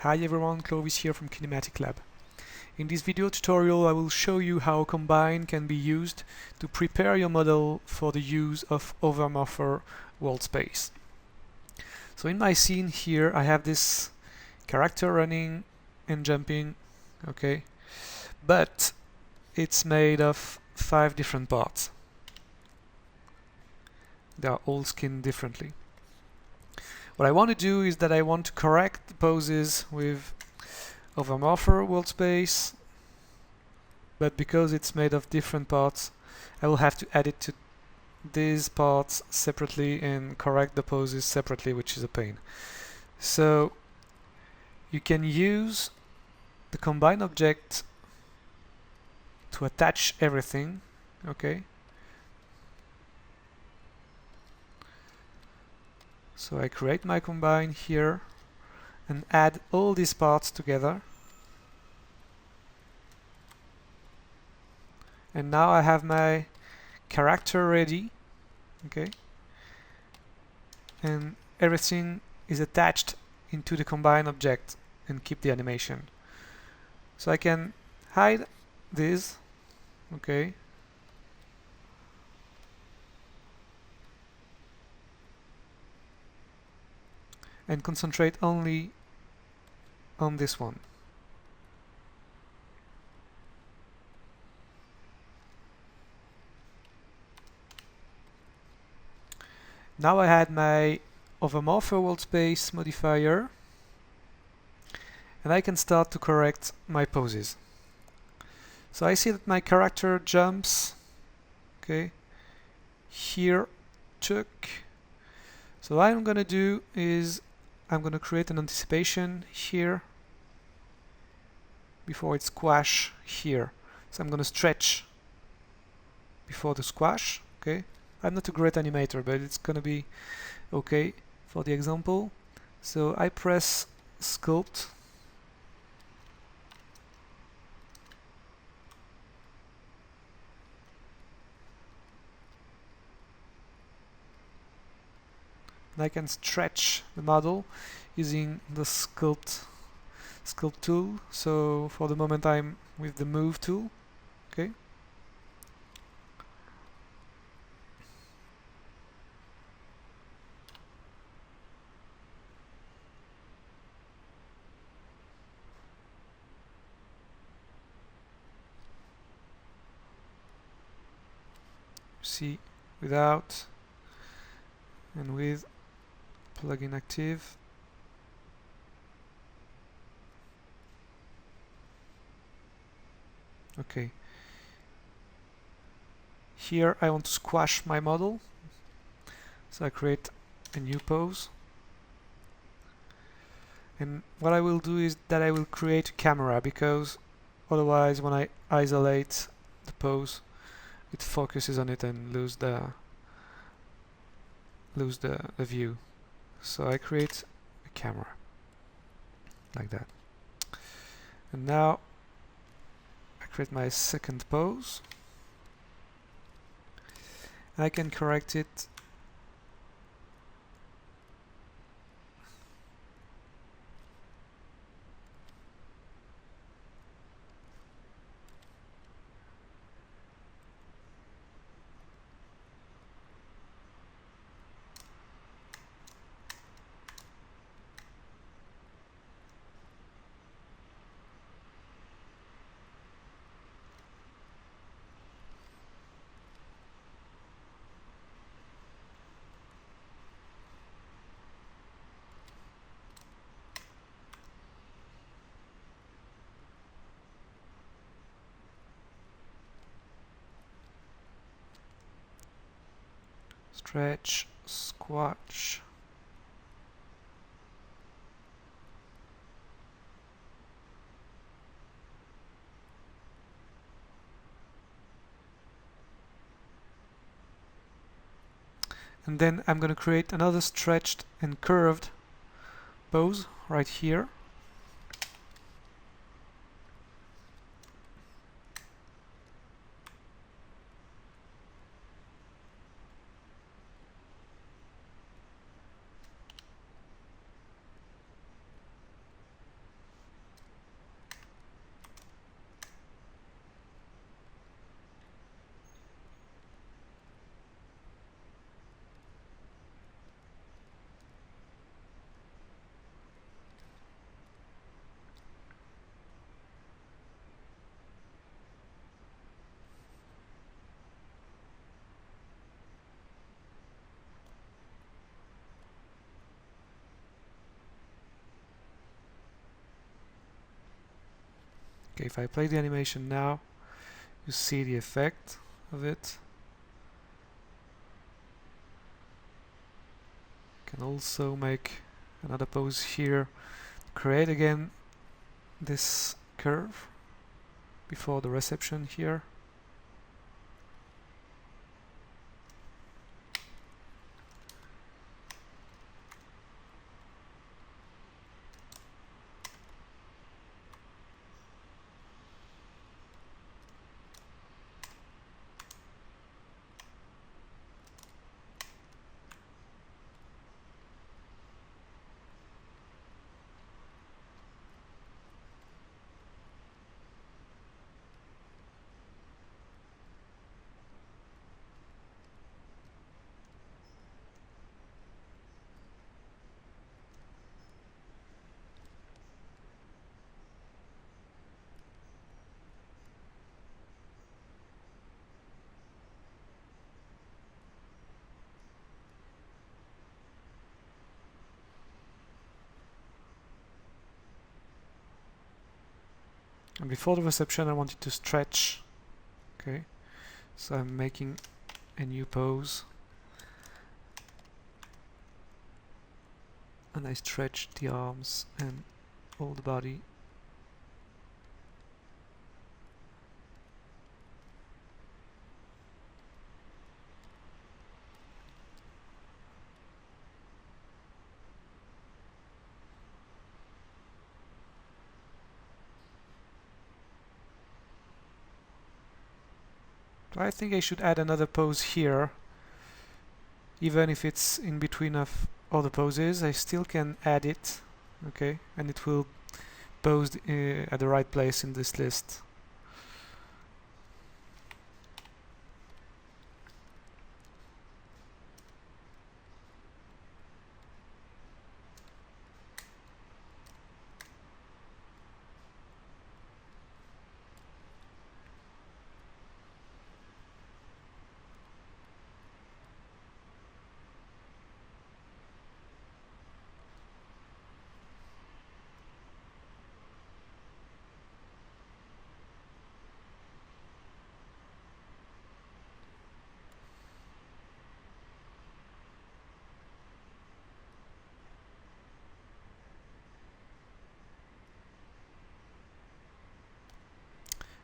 Hi everyone, Clovis here from KinematicLAB. In this video tutorial I will show you how Combine can be used to prepare your model for the use of OverMorpher WorldSpace. So in my scene here I have this character running and jumping, okay, but it's made of 5 different parts. They are all skinned differently. What I want to do is that I want to correct the poses with OverMorpher WorldSpace, but because it's made of different parts, I will have to add it to these parts separately and correct the poses separately, which is a pain. So you can use the combine object to attach everything, okay? So I create my combine here and add all these parts together. And now I have my character ready, okay? And everything is attached into the combine object and keep the animation. So I can hide this, okay? And concentrate only on this one. Now I had my OverMorpher WorldSpace modifier and I can start to correct my poses. So I see that my character jumps, okay, here, took. So what I'm gonna do is I'm gonna create an anticipation here before it squash here. So I'm gonna stretch before the squash, okay. I'm not a great animator, but it's gonna be okay for the example. So I press sculpt, and I can stretch the model using the sculpt tool. So for the moment I'm with the move tool, okay. See, without and with plugin active. Okay. Here I want to squash my model, so I create a new pose. And what I will do is that I will create a camera, because otherwise when I isolate the pose it focuses on it and lose the view. So I create a camera like that. And now I create my second pose. I can correct it stretch, squash. And then I'm going to create another stretched and curved pose right here. Okay, if I play the animation now, you see the effect of it. Can also make another pose here, create again this curve before the reception here. And before the reception I want it to stretch. Okay, so I'm making a new pose and I stretch the arms and all the body. I think I should add another pose here. Even if it's in between of other poses, I still can add it. Okay, and it will pose at the right place in this list.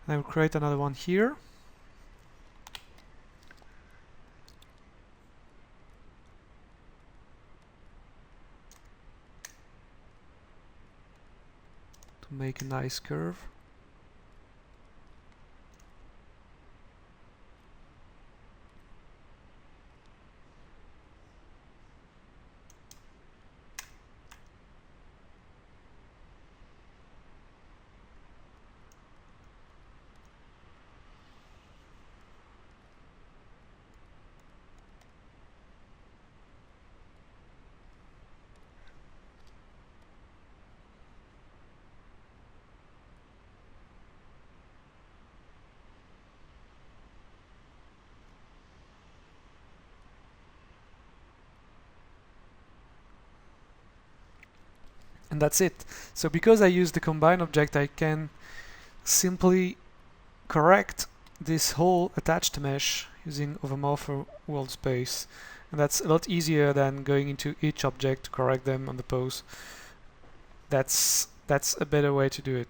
I will create another one here. To make a nice curve. And that's it. So because I use the combine object, I can simply correct this whole attached mesh using OverMorpher WorldSpace. And that's a lot easier than going into each object to correct them on the pose. That's a better way to do it.